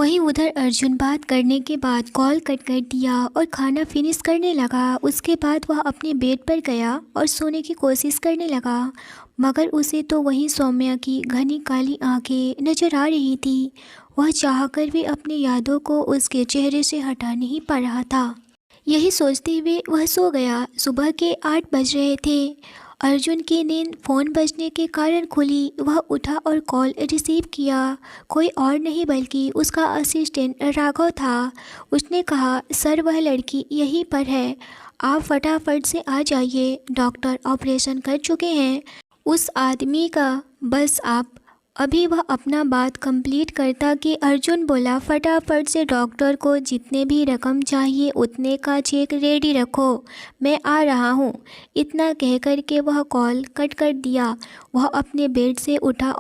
वहीं उधर अर्जुन बात करने के बाद कॉल कट कर दिया और खाना फिनिश करने लगा। उसके बाद वह अपने बेड पर गया और सोने की कोशिश करने लगा, मगर उसे तो वहीं सौम्या की घनी काली आंखें नजर आ रही थी। वह चाहकर भी अपनी यादों को उसके चेहरे से हटा नहीं पा रहा था। यही सोचते हुए वह सो गया। सुबह के 8 बज रहे थे। अर्जुन की नींद फ़ोन बजने के कारण खुली। वह उठा और कॉल रिसीव किया। कोई और नहीं बल्कि उसका असिस्टेंट राघव था। उसने कहा, सर वह लड़की यहीं पर है, आप फटाफट से आ जाइए, डॉक्टर ऑपरेशन कर चुके हैं उस आदमी का। बस आप अभी वह अपना बात कंप्लीट करता कि अर्जुन बोला, फटाफट से डॉक्टर को जितने भी रकम चाहिए उतने का चेक रेडी रखो, मैं आ रहा हूँ। इतना कह कर के वह कॉल कट कर दिया। वह अपने बेड से उठा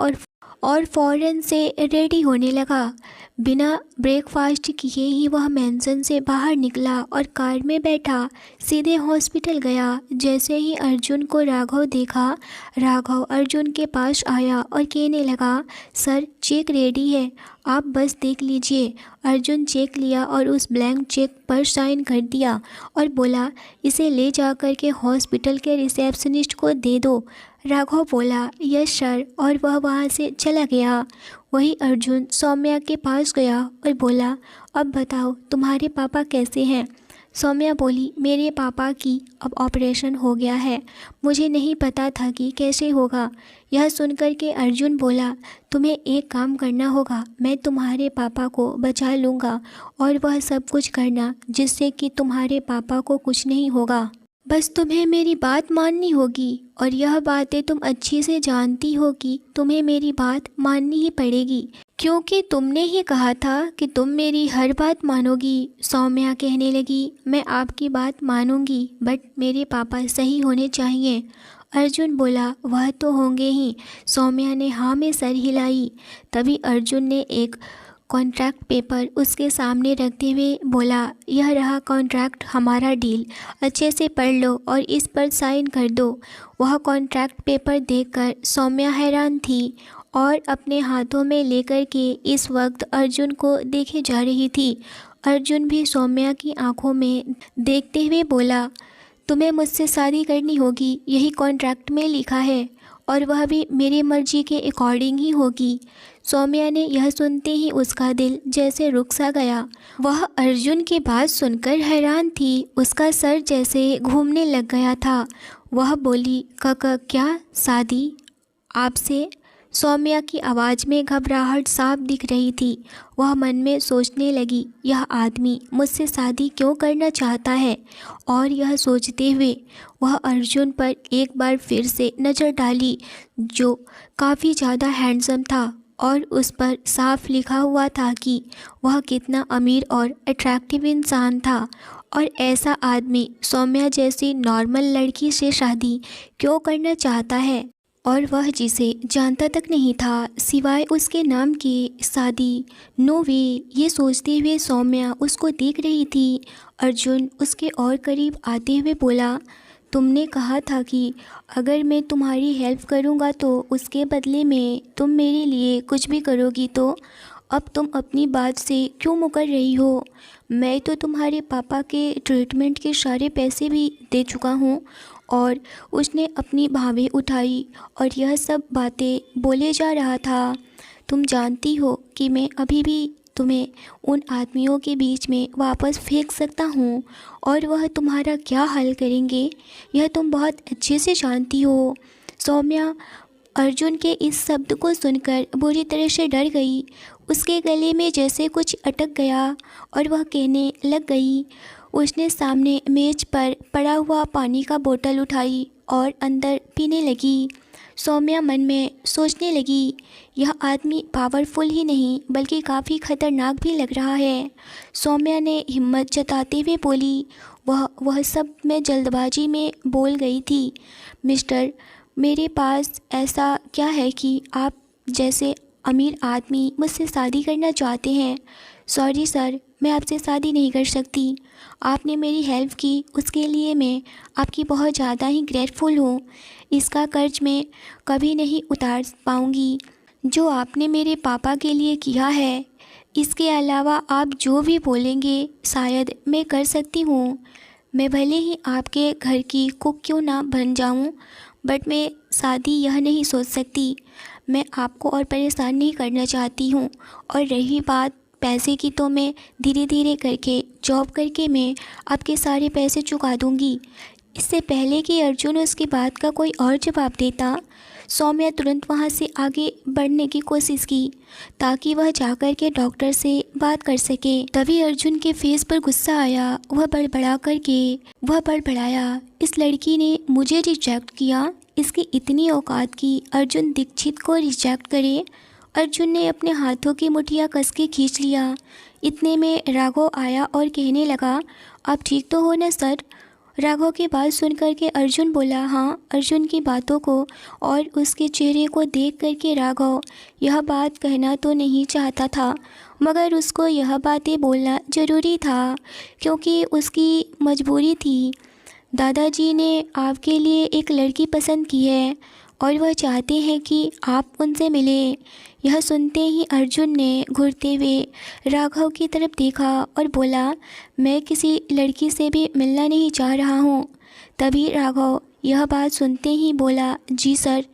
और फ़ौरन से रेडी होने लगा। बिना ब्रेकफास्ट किए ही वह मेंशन से बाहर निकला और कार में बैठा सीधे हॉस्पिटल गया। जैसे ही अर्जुन को राघव देखा, राघव अर्जुन के पास आया और कहने लगा, सर चेक रेडी है, आप बस देख लीजिए। अर्जुन चेक लिया और उस ब्लैंक चेक पर साइन कर दिया और बोला, इसे ले जाकर के हॉस्पिटल के रिसेप्शनिस्ट को दे दो। राघव बोला, यस सर, और वह वहाँ से चला गया। वही अर्जुन सौम्या के पास गया और बोला, अब बताओ तुम्हारे पापा कैसे हैं। सौम्या बोली, मेरे पापा की अब ऑपरेशन हो गया है, मुझे नहीं पता था कि कैसे होगा। यह सुनकर के अर्जुन बोला, तुम्हें एक काम करना होगा, मैं तुम्हारे पापा को बचा लूँगा और वह सब कुछ करना जिससे कि तुम्हारे पापा को कुछ नहीं होगा। बस तुम्हें मेरी बात माननी होगी और यह बातें तुम अच्छी से जानती हो कि तुम्हें मेरी बात माननी ही पड़ेगी, क्योंकि तुमने ही कहा था कि तुम मेरी हर बात मानोगी। सौम्या कहने लगी, मैं आपकी बात मानूंगी, बट मेरे पापा सही होने चाहिए। अर्जुन बोला, वह तो होंगे ही। सौम्या ने हाँ में सर हिलाई। तभी अर्जुन ने एक कॉन्ट्रैक्ट पेपर उसके सामने रखते हुए बोला, यह रहा कॉन्ट्रैक्ट, हमारा डील, अच्छे से पढ़ लो और इस पर साइन कर दो। वह कॉन्ट्रैक्ट पेपर देखकर सौम्या हैरान थी और अपने हाथों में लेकर के इस वक्त अर्जुन को देखे जा रही थी। अर्जुन भी सौम्या की आंखों में देखते हुए बोला, तुम्हें मुझसे शादी करनी होगी, यही कॉन्ट्रैक्ट में लिखा है, और वह भी मेरी मर्जी के अकॉर्डिंग ही होगी। सौम्या ने यह सुनते ही उसका दिल जैसे रुक सा गया। वह अर्जुन की बात सुनकर हैरान थी। उसका सर जैसे घूमने लग गया था। वह बोली, काका क्या शादी आपसे? सौम्या की आवाज़ में घबराहट साफ दिख रही थी। वह मन में सोचने लगी, यह आदमी मुझसे शादी क्यों करना चाहता है। और यह सोचते हुए वह अर्जुन पर एक बार फिर से नज़र डाली, जो काफ़ी ज़्यादा हैंडसम था और उस पर साफ लिखा हुआ था कि वह कितना अमीर और अट्रैक्टिव इंसान था। और ऐसा आदमी सौम्या जैसी नॉर्मल लड़की से शादी क्यों करना चाहता है, और वह जिसे जानता तक नहीं था सिवाय उसके नाम की। शादी, नो वे। ये सोचते हुए सौम्या उसको देख रही थी। अर्जुन उसके और करीब आते हुए बोला, तुमने कहा था कि अगर मैं तुम्हारी हेल्प करूँगा तो उसके बदले में तुम मेरे लिए कुछ भी करोगी, तो अब तुम अपनी बात से क्यों मुकर रही हो? मैं तो तुम्हारे पापा के ट्रीटमेंट के सारे पैसे भी दे चुका हूँ। और उसने अपनी भावें उठाई और यह सब बातें बोले जा रहा था। तुम जानती हो कि मैं अभी भी तुम्हें उन आदमियों के बीच में वापस फेंक सकता हूँ और वह तुम्हारा क्या हाल करेंगे, यह तुम बहुत अच्छे से जानती हो। सौम्या अर्जुन के इस शब्द को सुनकर बुरी तरह से डर गई। उसके गले में जैसे कुछ अटक गया और वह कहने लग गई। उसने सामने मेज पर पड़ा हुआ पानी का बोतल उठाई और अंदर पीने लगी। सौम्या मन में सोचने लगी, यह आदमी पावरफुल ही नहीं बल्कि काफ़ी खतरनाक भी लग रहा है। सौम्या ने हिम्मत जताते हुए बोली, वह सब मैं जल्दबाजी में बोल गई थी। मिस्टर, मेरे पास ऐसा क्या है कि आप जैसे अमीर आदमी मुझसे शादी करना चाहते हैं? सॉरी सर, मैं आपसे शादी नहीं कर सकती। आपने मेरी हेल्प की, उसके लिए मैं आपकी बहुत ज़्यादा ही ग्रेटफुल हूँ। इसका कर्ज मैं कभी नहीं उतार पाऊँगी जो आपने मेरे पापा के लिए किया है। इसके अलावा आप जो भी बोलेंगे शायद मैं कर सकती हूँ। मैं भले ही आपके घर की कुक क्यों ना बन जाऊँ, बट मैं शादी यह नहीं सोच सकती। मैं आपको और परेशान नहीं करना चाहती हूँ। और रही बात पैसे की, तो मैं धीरे धीरे करके जॉब करके मैं आपके सारे पैसे चुका दूँगी। इससे पहले कि अर्जुन उसकी बात का कोई और जवाब देता, सौम्या तुरंत वहाँ से आगे बढ़ने की कोशिश की ताकि वह जाकर के डॉक्टर से बात कर सके। तभी अर्जुन के फेस पर गुस्सा आया। वह बड़बड़ाया, इस लड़की ने मुझे रिजेक्ट किया। इसकी इतनी औकात कि अर्जुन दीक्षित को रिजेक्ट करे। अर्जुन ने अपने हाथों की मुठ्ठियाँ कस के खींच लिया। इतने में राघव आया और कहने लगा, आप ठीक तो हो ना सर? राघव की बात सुन कर के अर्जुन बोला, हाँ। अर्जुन की बातों को और उसके चेहरे को देख कर के राघव यह बात कहना तो नहीं चाहता था, मगर उसको यह बातें बोलना ज़रूरी था क्योंकि उसकी मजबूरी थी। दादाजी ने आपके लिए एक लड़की पसंद की है और वह चाहते हैं कि आप उनसे मिलें। यह सुनते ही अर्जुन ने घूरते हुए राघव की तरफ देखा और बोला, मैं किसी लड़की से भी मिलना नहीं चाह रहा हूँ। तभी राघव यह बात सुनते ही बोला, जी सर।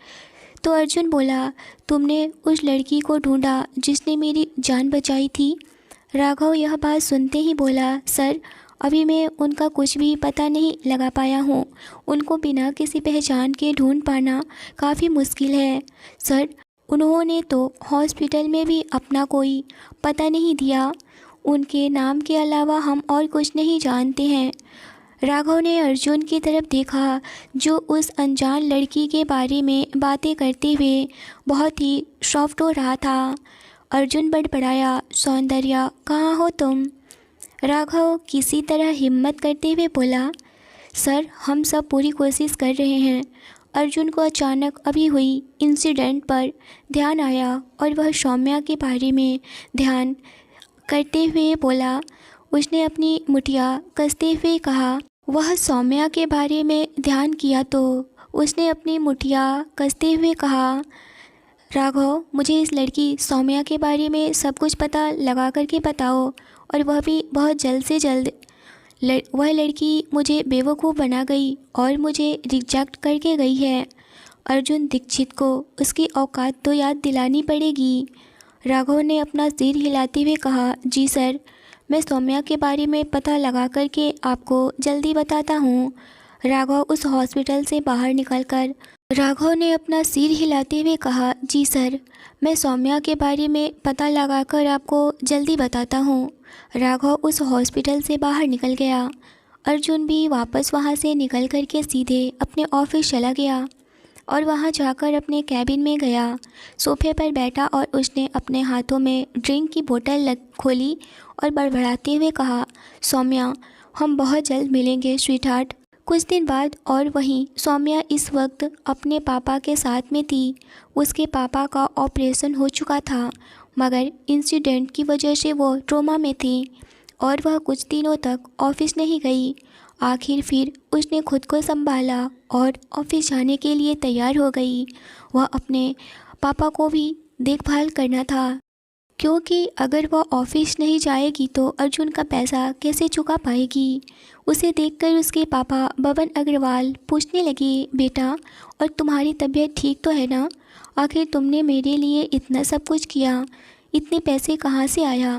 तो अर्जुन बोला, तुमने उस लड़की को ढूंढा जिसने मेरी जान बचाई थी? राघव यह बात सुनते ही बोला, सर अभी मैं उनका कुछ भी पता नहीं लगा पाया हूँ। उनको बिना किसी पहचान के ढूंढ पाना काफ़ी मुश्किल है सर। उन्होंने तो हॉस्पिटल में भी अपना कोई पता नहीं दिया। उनके नाम के अलावा हम और कुछ नहीं जानते हैं। राघव ने अर्जुन की तरफ देखा जो उस अनजान लड़की के बारे में बातें करते हुए बहुत ही सॉफ्ट हो रहा था। अर्जुन बड़बड़ाया, सौंदर्या कहाँ हो तुम? राघव किसी तरह हिम्मत करते हुए बोला, सर हम सब पूरी कोशिश कर रहे हैं। अर्जुन को अचानक अभी हुई इंसिडेंट पर ध्यान आया और वह सौम्या के बारे में ध्यान करते हुए बोला। उसने अपनी मुठिया कसते हुए कहा, वह सौम्या के बारे में ध्यान किया तो उसने अपनी मुठिया कसते हुए कहा, राघव मुझे इस लड़की सौम्या के बारे में सब कुछ पता लगा करके बताओ, और वह भी बहुत जल्द से जल्द। वह लड़की मुझे बेवकूफ़ बना गई और मुझे रिजेक्ट करके गई है। अर्जुन दीक्षित को उसकी औकात तो याद दिलानी पड़ेगी। राघव ने अपना सिर हिलाते हुए कहा, जी सर, मैं सौम्या के बारे में पता लगा करके आपको जल्दी बताता हूँ। राघव उस हॉस्पिटल से बाहर निकलकर राघव ने अपना सिर हिलाते हुए कहा, जी सर, मैं सौम्या के बारे में पता लगाकर आपको जल्दी बताता हूँ। राघव उस हॉस्पिटल से बाहर निकल गया। अर्जुन भी वापस वहाँ से निकल कर के सीधे अपने ऑफिस चला गया और वहाँ जाकर अपने कैबिन में गया। सोफे पर बैठा और उसने अपने हाथों में ड्रिंक की बोतल खोली और बड़बड़ाते हुए कहा, सौम्या हम बहुत जल्द मिलेंगे स्वीटहार्ट। कुछ दिन बाद और वहीं सौम्या इस वक्त अपने पापा के साथ में थी। उसके पापा का ऑपरेशन हो चुका था, मगर इंसिडेंट की वजह से वो ट्रोमा में थी और वह कुछ दिनों तक ऑफिस नहीं गई। आखिर फिर उसने खुद को संभाला और ऑफिस जाने के लिए तैयार हो गई। वह अपने पापा को भी देखभाल करना था, क्योंकि अगर वह ऑफिस नहीं जाएगी तो अर्जुन का पैसा कैसे चुका पाएगी। उसे देखकर उसके पापा बबन अग्रवाल पूछने लगे, बेटा और तुम्हारी तबीयत ठीक तो है ना? आखिर तुमने मेरे लिए इतना सब कुछ किया, इतने पैसे कहाँ से आया?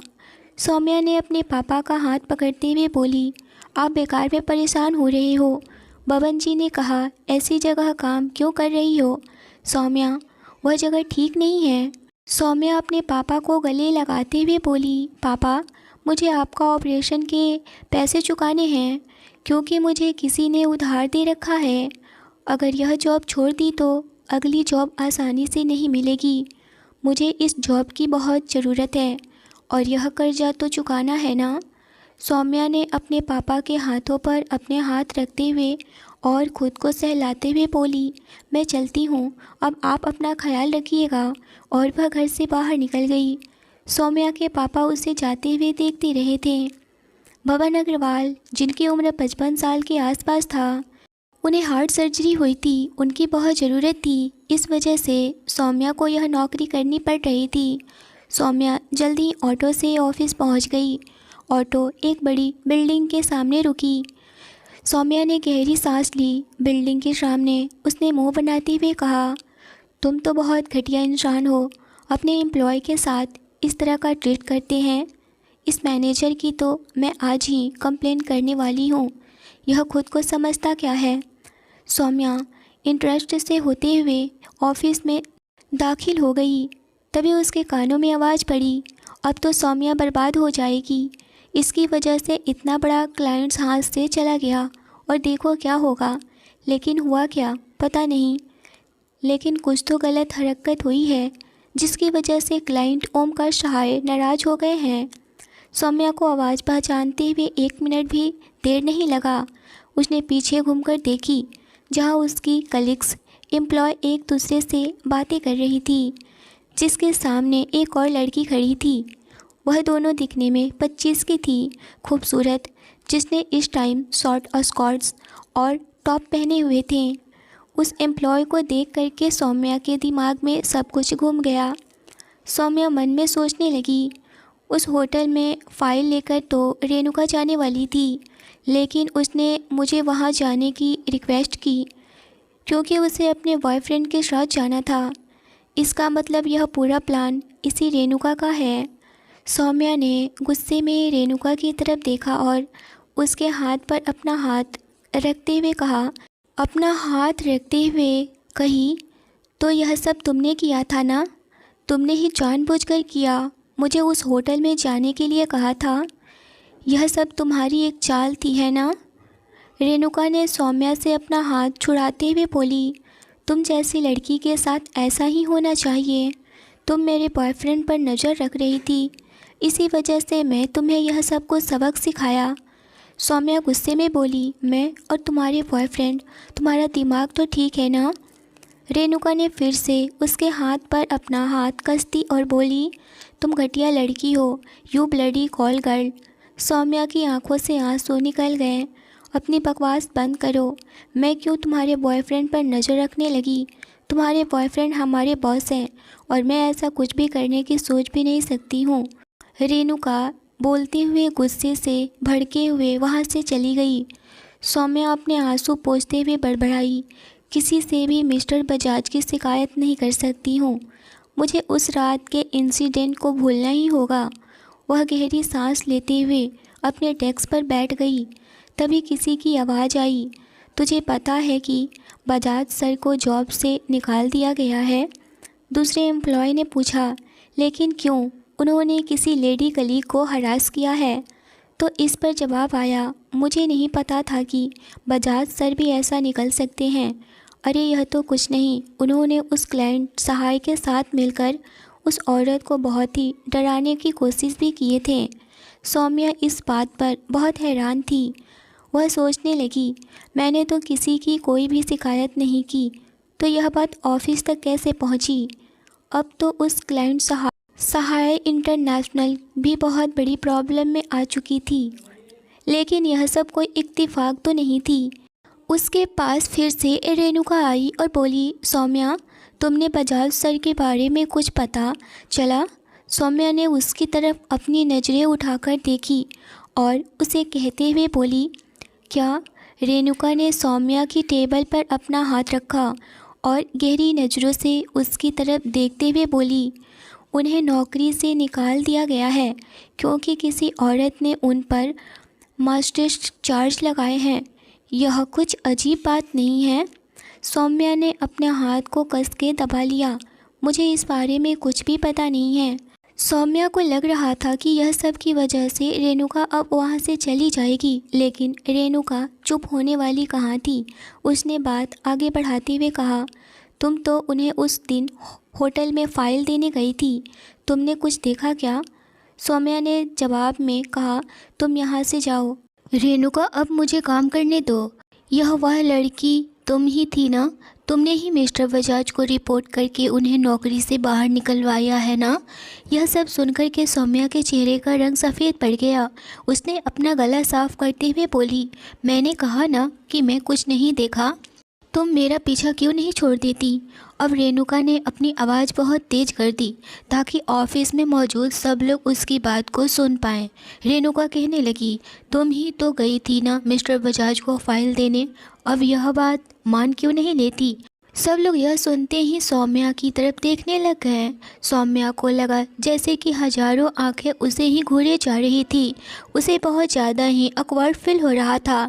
सौम्या ने अपने पापा का हाथ पकड़ते हुए बोली, आप बेकार में परेशान हो रहे हो। बबन जी ने कहा, ऐसी जगह काम क्यों कर रही हो सौम्या, वह जगह ठीक नहीं है। सौम्या अपने पापा को गले लगाते हुए बोली, पापा मुझे आपका ऑपरेशन के पैसे चुकाने हैं, क्योंकि मुझे किसी ने उधार दे रखा है। अगर यह जॉब छोड़ दी तो अगली जॉब आसानी से नहीं मिलेगी। मुझे इस जॉब की बहुत ज़रूरत है और यह कर्जा तो चुकाना है ना। सौम्या ने अपने पापा के हाथों पर अपने हाथ रखते हुए और ख़ुद को सहलाते हुए बोली, मैं चलती हूँ, अब आप अपना ख्याल रखिएगा। और वह घर से बाहर निकल गई। सौम्या के पापा उसे जाते हुए देखते रहे थे। बबन अग्रवाल, जिनकी उम्र 55 साल के आसपास था, उन्हें हार्ट सर्जरी हुई थी, उनकी बहुत ज़रूरत थी। इस वजह से सौम्या को यह नौकरी करनी पड़ रही थी। सौम्या जल्दी ऑटो से ऑफिस पहुंच गई। ऑटो एक बड़ी बिल्डिंग के सामने रुकी। सौम्या ने गहरी सांस ली। बिल्डिंग के सामने उसने मुंह बनाते हुए कहा, तुम तो बहुत घटिया इंसान हो, अपने एम्प्लॉय के साथ इस तरह का ट्रीट करते हैं। इस मैनेजर की तो मैं आज ही कंप्लेन करने वाली हूँ। यह खुद को समझता क्या है। सौम्या इंटरेस्ट से होते हुए ऑफिस में दाखिल हो गई। तभी उसके कानों में आवाज़ पड़ी, अब तो सौम्या बर्बाद हो जाएगी। इसकी वजह से इतना बड़ा क्लाइंट्स हाथ से चला गया और देखो क्या होगा। लेकिन हुआ क्या पता नहीं, लेकिन कुछ तो गलत हरकत हुई है जिसकी वजह से क्लाइंट ओमकार सहाय नाराज़ हो गए हैं। सौम्या को आवाज़ पहचानते हुए 1 मिनट भी देर नहीं लगा। उसने पीछे घूमकर देखी जहां उसकी कलीग्स एम्प्लॉय एक दूसरे से बातें कर रही थी, जिसके सामने एक और लड़की खड़ी थी। वह दोनों दिखने में 25 की थी, खूबसूरत, जिसने इस टाइम शॉर्ट स्कर्ट्स और टॉप पहने हुए थे। उस एम्प्लॉय को देख करके सौम्या के दिमाग में सब कुछ घूम गया। सौम्या मन में सोचने लगी, उस होटल में फ़ाइल लेकर तो रेणुका जाने वाली थी, लेकिन उसने मुझे वहां जाने की रिक्वेस्ट की क्योंकि उसे अपने बॉयफ्रेंड के साथ जाना था। इसका मतलब यह पूरा प्लान इसी रेणुका का है। सौम्या ने गुस्से में रेणुका की तरफ देखा और उसके हाथ पर अपना हाथ रखते हुए कहा, अपना हाथ रखते हुए कही, तो यह सब तुमने किया था ना? तुमने ही जानबूझकर किया, मुझे उस होटल में जाने के लिए कहा था। यह सब तुम्हारी एक चाल थी, है ना? रेणुका ने सौम्या से अपना हाथ छुड़ाते हुए बोली, तुम जैसी लड़की के साथ ऐसा ही होना चाहिए। तुम मेरे बॉयफ्रेंड पर नज़र रख रही थी, इसी वजह से मैं तुम्हें यह सब कुछ सबक सिखाया। सौम्या गुस्से में बोली, मैं और तुम्हारे बॉयफ्रेंड, तुम्हारा दिमाग तो ठीक है ना? रेणुका ने फिर से उसके हाथ पर अपना हाथ कस दी और बोली, तुम घटिया लड़की हो, you bloody call girl. Saumya की आंखों से आंसू निकल गए। अपनी बकवास बंद करो, मैं क्यों तुम्हारे बॉयफ्रेंड पर नज़र रखने लगी? तुम्हारे बॉयफ्रेंड हमारे बॉस हैं और मैं ऐसा कुछ भी करने की सोच भी नहीं सकती हूँ। रेणुका बोलते हुए गुस्से से भड़के हुए वहाँ से चली गई। सौम्या अपने आंसू पोंछते हुए बड़बड़ाई, किसी से भी मिस्टर बजाज की शिकायत नहीं कर सकती हूँ। मुझे उस रात के इंसिडेंट को भूलना ही होगा। वह गहरी सांस लेते हुए अपने डेस्क पर बैठ गई। तभी किसी की आवाज़ आई, तुझे पता है कि बजाज सर को जॉब से निकाल दिया गया है? दूसरे एम्प्लॉय ने पूछा, लेकिन क्यों? उन्होंने किसी लेडी कलीग को हरास किया है। तो इस पर जवाब आया, मुझे नहीं पता था कि बजाज सर भी ऐसा निकल सकते हैं। अरे यह तो कुछ नहीं, उन्होंने उस क्लाइंट सहाय के साथ मिलकर उस औरत को बहुत ही डराने की कोशिश भी किए थे। सौम्या इस बात पर बहुत हैरान थी। वह सोचने लगी, मैंने तो किसी की कोई भी शिकायत नहीं की, तो यह बात ऑफिस तक कैसे पहुंची? अब तो उस क्लाइंट सहाय इंटरनेशनल भी बहुत बड़ी प्रॉब्लम में आ चुकी थी। लेकिन यह सब कोई इत्तेफाक तो नहीं थी। उसके पास फिर से रेणुका आई और बोली, सौम्या, तुमने बजाज सर के बारे में कुछ पता चला? सौम्या ने उसकी तरफ अपनी नज़रें उठाकर देखी और उसे कहते हुए बोली, क्या? रेणुका ने सौम्या की टेबल पर अपना हाथ रखा और गहरी नज़रों से उसकी तरफ देखते हुए बोली, उन्हें नौकरी से निकाल दिया गया है क्योंकि किसी औरत ने उन पर मास्टर्स चार्ज लगाए हैं। यह कुछ अजीब बात नहीं है? सौम्या ने अपने हाथ को कस के दबा लिया। मुझे इस बारे में कुछ भी पता नहीं है। सौम्या को लग रहा था कि यह सब की वजह से रेणुका अब वहाँ से चली जाएगी, लेकिन रेणुका चुप होने वाली कहाँ थी। उसने बात आगे बढ़ाते हुए कहा, तुम तो उन्हें उस दिन होटल में फ़ाइल देने गई थी, तुमने कुछ देखा क्या? सौम्या ने जवाब में कहा, तुम यहाँ से जाओ। रेणुका, अब मुझे काम करने दो। यह वह लड़की तुम ही थी ना? तुमने ही मिस्टर बजाज को रिपोर्ट करके उन्हें नौकरी से बाहर निकलवाया है ना? यह सब सुनकर के सौम्या के चेहरे का रंग सफ़ेद पड़ गया। उसने अपना गला साफ करते हुए बोली, मैंने कहा ना कि मैं कुछ नहीं देखा। तुम मेरा पीछा क्यों नहीं छोड़ देती? अब रेणुका ने अपनी आवाज़ बहुत तेज कर दी ताकि ऑफिस में मौजूद सब लोग उसकी बात को सुन पाएं। रेणुका कहने लगी, तुम ही तो गई थी ना मिस्टर बजाज को फाइल देने, अब यह बात मान क्यों नहीं लेती? सब लोग यह सुनते ही सौम्या की तरफ देखने लग गए। सौम्या को लगा जैसे कि हजारों आंखें उसे ही घूरे जा रही थी। उसे बहुत ज़्यादा ही awkward फील हो रहा था।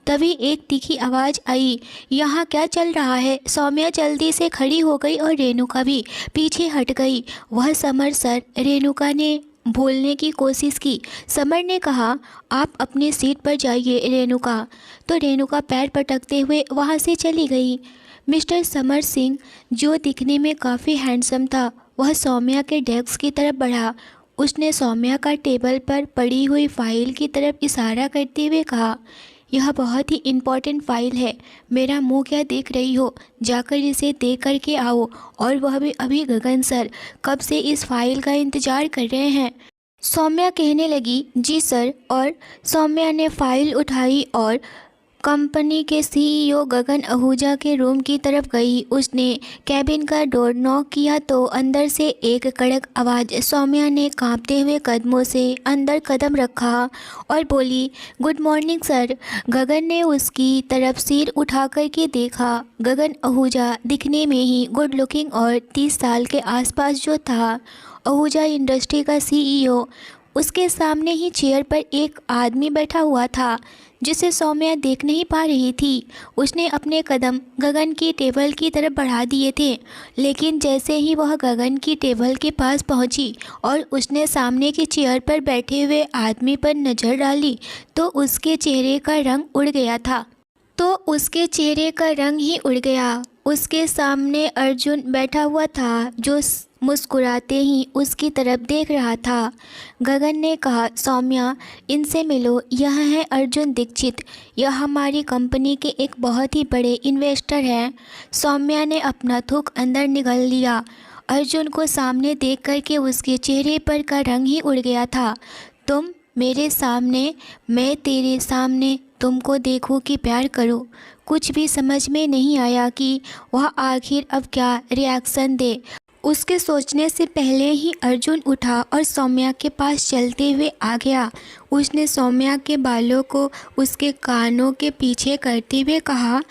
तभी एक तीखी आवाज़ आई, यहाँ क्या चल रहा है? सौम्या जल्दी से खड़ी हो गई और रेणुका भी पीछे हट गई। वह समर सर, रेणुका ने बोलने की कोशिश की। समर ने कहा, आप अपनी सीट पर जाइए रेणुका। तो रेणुका पैर पटकते हुए वहाँ से चली गई। मिस्टर समर सिंह, जो दिखने में काफ़ी हैंडसम था, वह सौम्या के डेस्क की तरफ बढ़ा। उसने सौम्या का टेबल पर पड़ी हुई फाइल की तरफ इशारा करते हुए कहा, यह बहुत ही इम्पोर्टेंट फाइल है, मेरा मुंह क्या देख रही हो? जाकर इसे देख कर के आओ, और वह भी अभी। गगन सर कब से इस फाइल का इंतज़ार कर रहे हैं। सौम्या कहने लगी, जी सर। और सौम्या ने फाइल उठाई और कंपनी के सीईओ गगन आहूजा के रूम की तरफ गई। उसने कैबिन का डोर नॉक किया तो अंदर से एक कड़क आवाज़। सौम्या ने कांपते हुए कदमों से अंदर कदम रखा और बोली, गुड मॉर्निंग सर। गगन ने उसकी तरफ सिर उठा कर के देखा। गगन आहूजा दिखने में ही गुड लुकिंग और 30 साल के आसपास जो था। आहूजा इंडस्ट्री का सीईओ। उसके सामने ही चेयर पर एक आदमी बैठा हुआ था जिसे सौम्या देख नहीं पा रही थी। उसने अपने कदम गगन की टेबल की तरफ बढ़ा दिए थे, लेकिन जैसे ही वह गगन की टेबल के पास पहुंची और उसने सामने की चेयर पर बैठे हुए आदमी पर नज़र डाली तो उसके चेहरे का रंग उड़ गया था। उसके सामने अर्जुन बैठा हुआ था जो मुस्कुराते ही उसकी तरफ देख रहा था। गगन ने कहा, सौम्या इनसे मिलो, यह है अर्जुन दीक्षित, यह हमारी कंपनी के एक बहुत ही बड़े इन्वेस्टर हैं। सौम्या ने अपना थूक अंदर निगल लिया। अर्जुन को सामने देख कर के उसके चेहरे पर का रंग ही उड़ गया था। तुम मेरे सामने, मैं तेरे सामने, तुमको देखूं कि प्यार करूं। कुछ भी समझ में नहीं आया कि वह आखिर अब क्या रिएक्शन दे। उसके सोचने से पहले ही अर्जुन उठा और सौम्या के पास चलते हुए आ गया। उसने सौम्या के बालों को उसके कानों के पीछे करते हुए कहा,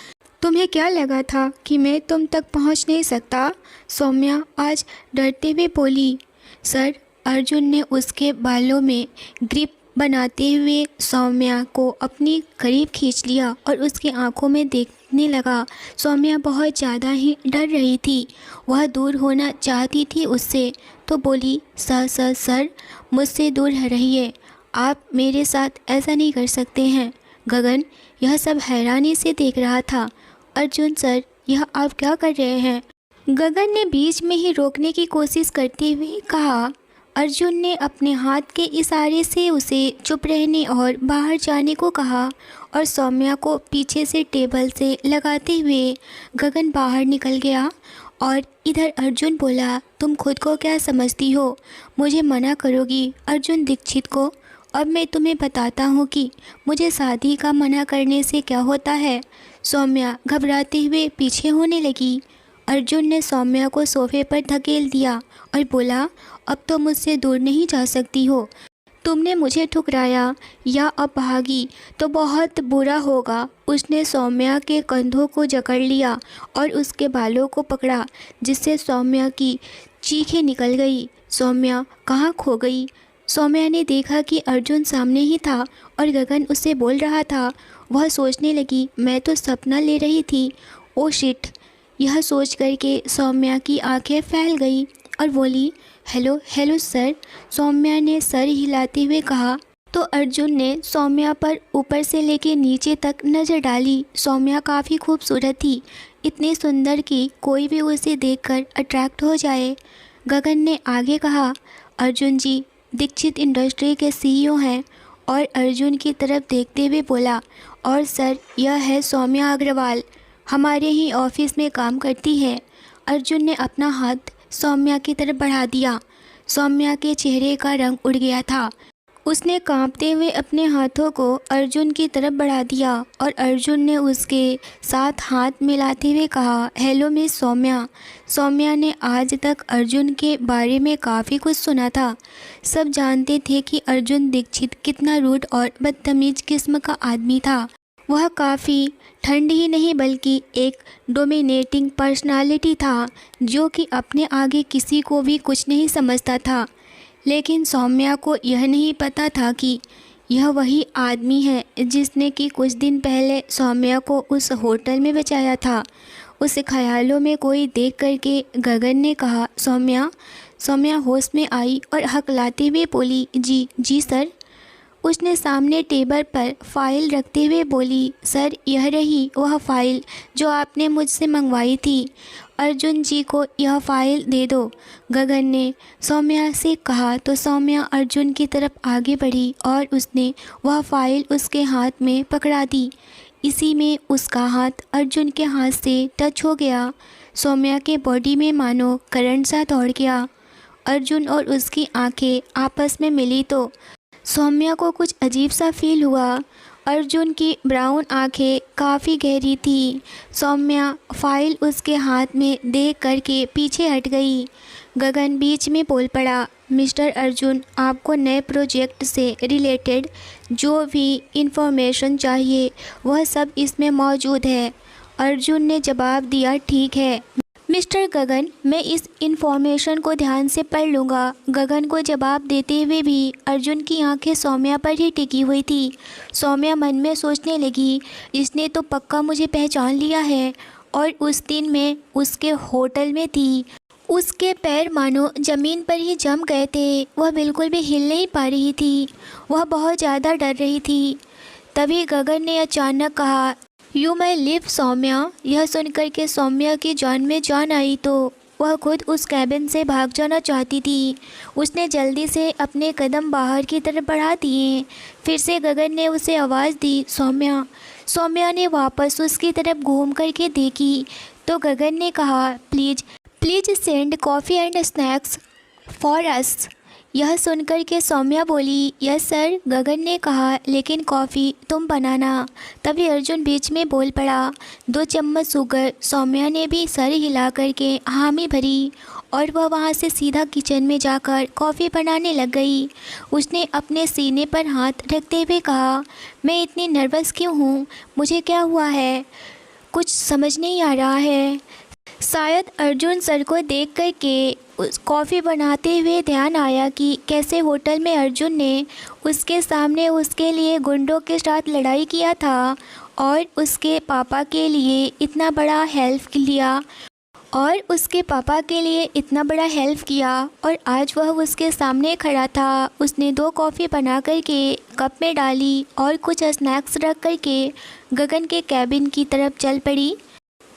तुम्हें क्या लगा था कि मैं तुम तक पहुंच नहीं सकता? सौम्या आज डरते हुए बोली। सर, अर्जुन ने उसके बालों में ग्रिप बनाते हुए सौम्या को अपनी करीब खींच लिया और उसकी आंखों में देखने लगा। सौम्या बहुत ज़्यादा ही डर रही थी। वह दूर होना चाहती थी उससे, तो बोली, सर मुझसे दूर रहिए, आप मेरे साथ ऐसा नहीं कर सकते हैं। गगन यह सब हैरानी से देख रहा था। अर्जुन सर, यह आप क्या कर रहे हैं? गगन ने बीच में ही रोकने की कोशिश करते हुए कहा। अर्जुन ने अपने हाथ के इशारे से उसे चुप रहने और बाहर जाने को कहा और सौम्या को पीछे से टेबल से लगाते हुए गगन बाहर निकल गया। और इधर अर्जुन बोला, तुम खुद को क्या समझती हो? मुझे मना करोगी अर्जुन दीक्षित को? अब मैं तुम्हें बताता हूँ कि मुझे शादी का मना करने से क्या होता है। सौम्या घबराते हुए पीछे होने लगी। अर्जुन ने सौम्या को सोफे पर धकेल दिया और बोला, अब तो मुझसे दूर नहीं जा सकती हो। तुमने मुझे ठुकराया या अब भागी तो बहुत बुरा होगा। उसने सौम्या के कंधों को जकड़ लिया और उसके बालों को पकड़ा, जिससे सौम्या की चीखें निकल गई। सौम्या कहाँ खो गई? सौम्या ने देखा कि अर्जुन सामने ही था और गगन उससे बोल रहा था। वह सोचने लगी, मैं तो सपना ले रही थी। Oh shit! यह सोच करके सौम्या की आंखें फैल गई और बोली, हेलो सर। सौम्या ने सर हिलाते हुए कहा। तो अर्जुन ने सौम्या पर ऊपर से लेकर नीचे तक नज़र डाली। सौम्या काफ़ी खूबसूरत थी, इतनी सुंदर कि कोई भी उसे देखकर अट्रैक्ट हो जाए। गगन ने आगे कहा, अर्जुन जी दीक्षित इंडस्ट्री के सीईओ हैं। और अर्जुन की तरफ देखते हुए बोला, और सर यह है सौम्या अग्रवाल, हमारे ही ऑफिस में काम करती है। अर्जुन ने अपना हाथ सौम्या की तरफ बढ़ा दिया। सौम्या के चेहरे का रंग उड़ गया था। उसने कांपते हुए अपने हाथों को अर्जुन की तरफ बढ़ा दिया और अर्जुन ने उसके साथ हाथ मिलाते हुए कहा, हेलो मिस सौम्या। सौम्या ने आज तक अर्जुन के बारे में काफ़ी कुछ सुना था। सब जानते थे कि अर्जुन दीक्षित कितना रूड और बदतमीज किस्म का आदमी था। वह काफ़ी ठंड ही नहीं बल्कि एक डोमिनेटिंग पर्सनालिटी था जो कि अपने आगे किसी को भी कुछ नहीं समझता था। लेकिन सौम्या को यह नहीं पता था कि यह वही आदमी है जिसने कि कुछ दिन पहले सौम्या को उस होटल में बचाया था। उस ख्यालों में कोई देख करके गगन ने कहा, सौम्या। सौम्या होश में आई और हकलाते हुए बोली, जी जी सर। उसने सामने टेबल पर फाइल रखते हुए बोली, सर यह रही वह फ़ाइल जो आपने मुझसे मंगवाई थी। अर्जुन जी को यह फ़ाइल दे दो, गगन ने सौम्या से कहा। तो सौम्या अर्जुन की तरफ आगे बढ़ी और उसने वह फ़ाइल उसके हाथ में पकड़ा दी। इसी में उसका हाथ अर्जुन के हाथ से टच हो गया। सौम्या के बॉडी में मानो करंट सा दौड़ गया। अर्जुन और उसकी आंखें आपस में मिली तो सौम्या को कुछ अजीब सा फील हुआ। अर्जुन की ब्राउन आंखें काफ़ी गहरी थी। सौम्या फाइल उसके हाथ में देख करके पीछे हट गई। गगन बीच में बोल पड़ा, मिस्टर अर्जुन, आपको नए प्रोजेक्ट से रिलेटेड जो भी इंफॉर्मेशन चाहिए वह सब इसमें मौजूद है। अर्जुन ने जवाब दिया, ठीक है मिस्टर गगन, मैं इस इन्फॉर्मेशन को ध्यान से पढ़ लूँगा। गगन को जवाब देते हुए भी अर्जुन की आंखें सौम्या पर ही टिकी हुई थी। सौम्या मन में सोचने लगी, इसने तो पक्का मुझे पहचान लिया है। और उस दिन मैं उसके होटल में थी। उसके पैर मानो ज़मीन पर ही जम गए थे। वह बिल्कुल भी हिल नहीं पा रही थी। वह बहुत ज़्यादा डर रही थी। तभी गगन ने अचानक कहा, यू माई लिव सौम्या। यह सुनकर के सौम्या की जान में जान आई तो वह खुद उस कैबिन से भाग जाना चाहती थी। उसने जल्दी से अपने कदम बाहर की तरफ बढ़ा दिए। फिर से गगन ने उसे आवाज़ दी, सौम्या। सौम्या ने वापस उसकी तरफ घूम करके देखी तो गगन ने कहा, please send coffee and snacks for us. यह सुनकर के सौम्या बोली, यस सर। गगन ने कहा, लेकिन कॉफ़ी तुम बनाना। तभी अर्जुन बीच में बोल पड़ा, 2 चम्मच शुगर। सौम्या ने भी सर हिला करके हामी भरी और वह वहाँ से सीधा किचन में जाकर कॉफ़ी बनाने लग गई। उसने अपने सीने पर हाथ रखते हुए कहा, मैं इतनी नर्वस क्यों हूँ? मुझे क्या हुआ है? कुछ समझ नहीं आ रहा है। शायद अर्जुन सर को देख कर के उस कॉफ़ी बनाते हुए ध्यान आया कि कैसे होटल में अर्जुन ने उसके सामने उसके लिए गुंडों के साथ लड़ाई किया था और उसके पापा के लिए इतना बड़ा हेल्प किया और आज वह उसके सामने खड़ा था। उसने 2 कॉफ़ी बना कर के कप में डाली और कुछ स्नैक्स रख कर के गगन के कैबिन की तरफ चल पड़ी।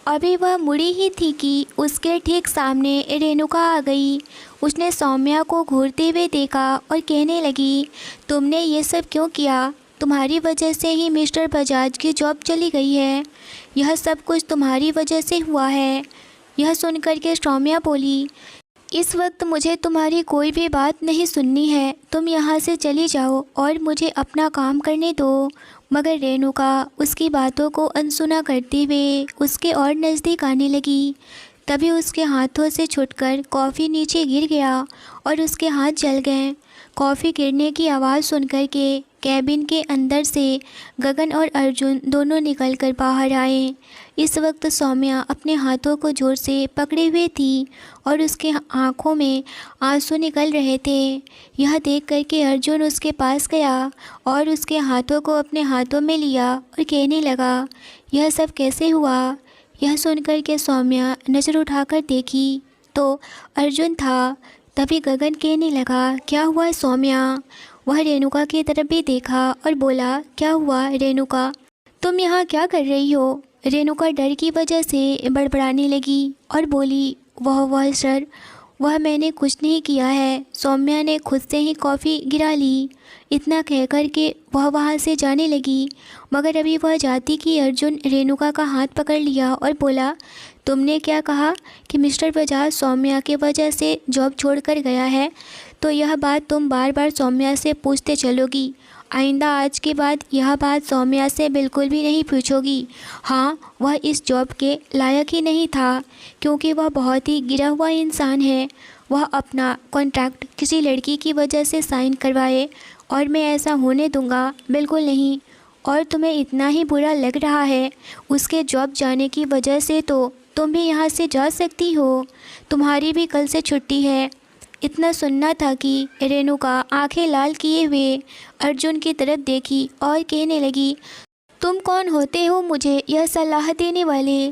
अभी वह मुड़ी ही थी कि उसके ठीक सामने रेणुका आ गई। उसने सौम्या को घूरते हुए देखा और कहने लगी, तुमने ये सब क्यों किया? तुम्हारी वजह से ही मिस्टर बजाज की जॉब चली गई है। यह सब कुछ तुम्हारी वजह से हुआ है। यह सुनकर के सौम्या बोली, इस वक्त मुझे तुम्हारी कोई भी बात नहीं सुननी है। तुम यहाँ से चली जाओ और मुझे अपना काम करने दो। मगर रेणुका उसकी बातों को अनसुना करते हुए उसके और नज़दीक आने लगी। तभी उसके हाथों से छूटकर कॉफ़ी नीचे गिर गया और उसके हाथ जल गए। कॉफ़ी गिरने की आवाज़ सुनकर के कैबिन के अंदर से गगन और अर्जुन दोनों निकलकर बाहर आए। इस वक्त सौम्या अपने हाथों को ज़ोर से पकड़े हुए थी और उसके आँखों में आंसू निकल रहे थे। यह देख कर के अर्जुन उसके पास गया और उसके हाथों को अपने हाथों में लिया और कहने लगा, यह सब कैसे हुआ? यह सुनकर के सौम्या नज़र उठाकर देखी तो अर्जुन था। तभी गगन कहने लगा, क्या हुआ सौम्या? वह रेणुका की तरफ भी देखा और बोला, क्या हुआ रेणुका? तुम यहाँ क्या कर रही हो? रेणुका डर की वजह से बड़बड़ाने लगी और बोली, वह सर, वह मैंने कुछ नहीं किया है। सौम्या ने खुद से ही कॉफ़ी गिरा ली। इतना कह कर के वह वहाँ से जाने लगी। मगर अभी वह जाती कि अर्जुन रेणुका का हाथ पकड़ लिया और बोला, तुमने क्या कहा कि मिस्टर बजाज सौम्या की वजह से जॉब छोड़कर गया है? तो यह बात तुम बार बार सौम्या से पूछते चलोगी। आइंदा आज के बाद यह बात सौम्या से बिल्कुल भी नहीं पूछोगी। हाँ, वह इस जॉब के लायक ही नहीं था, क्योंकि वह बहुत ही गिरा हुआ इंसान है। वह अपना कॉन्ट्रैक्ट किसी लड़की की वजह से साइन करवाए, और मैं ऐसा होने दूंगा बिल्कुल नहीं। और तुम्हें इतना ही बुरा लग रहा है उसके जॉब जाने की वजह से, तो तुम भी यहाँ से जा सकती हो। तुम्हारी भी कल से छुट्टी है। इतना सुनना था कि रेणुका आंखें लाल किए हुए अर्जुन की तरफ देखी और कहने लगी, तुम कौन होते हो मुझे यह सलाह देने वाले?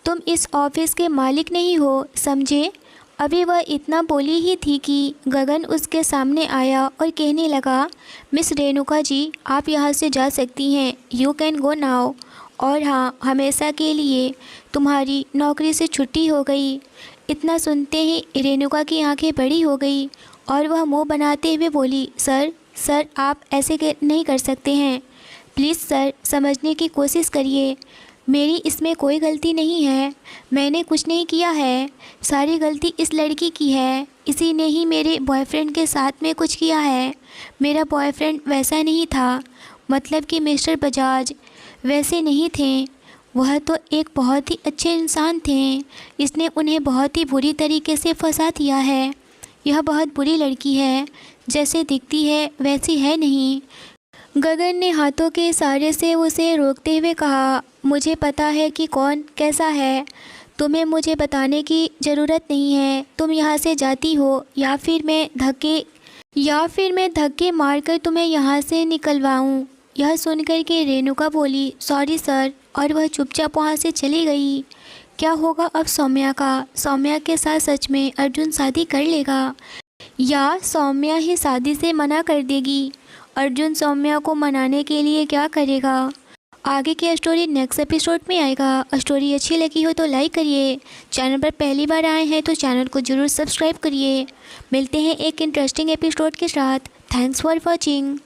तुम इस ऑफिस के मालिक नहीं हो, समझे? अभी वह इतना बोली ही थी कि गगन उसके सामने आया और कहने लगा, मिस रेणुका जी, आप यहाँ से जा सकती हैं। You can go now. और हाँ, हमेशा के लिए तुम्हारी नौकरी से छुट्टी हो गई। इतना सुनते ही रेणुका की आंखें बड़ी हो गई और वह मुंह बनाते हुए बोली, सर आप ऐसे नहीं कर सकते हैं। प्लीज़ सर, समझने की कोशिश करिए। मेरी इसमें कोई गलती नहीं है। मैंने कुछ नहीं किया है। सारी गलती इस लड़की की है। इसी ने ही मेरे बॉयफ्रेंड के साथ में कुछ किया है। मेरा बॉयफ्रेंड वैसा नहीं था, मतलब कि मिस्टर बजाज वैसे नहीं थे। वह तो एक बहुत ही अच्छे इंसान थे। इसने उन्हें बहुत ही बुरी तरीके से फंसा दिया है। यह बहुत बुरी लड़की है, जैसे दिखती है वैसी है नहीं। गगन ने हाथों के इशारे से उसे रोकते हुए कहा, मुझे पता है कि कौन कैसा है। तुम्हें मुझे बताने की ज़रूरत नहीं है। तुम यहाँ से जाती हो या फिर मैं धक्के मारकर तुम्हें यहाँ से निकलवाऊँ। यह सुनकर के रेणुका बोली, सॉरी सर, और वह चुपचाप वहाँ से चली गई। क्या होगा अब सौम्या का? सौम्या के साथ सच में अर्जुन शादी कर लेगा या सौम्या ही शादी से मना कर देगी? अर्जुन सौम्या को मनाने के लिए क्या करेगा? आगे की स्टोरी नेक्स्ट एपिसोड में आएगा। स्टोरी अच्छी लगी हो तो लाइक करिए। चैनल पर पहली बार आए हैं तो चैनल को ज़रूर सब्सक्राइब करिए। मिलते हैं एक इंटरेस्टिंग एपिसोड के साथ। Thanks for watching.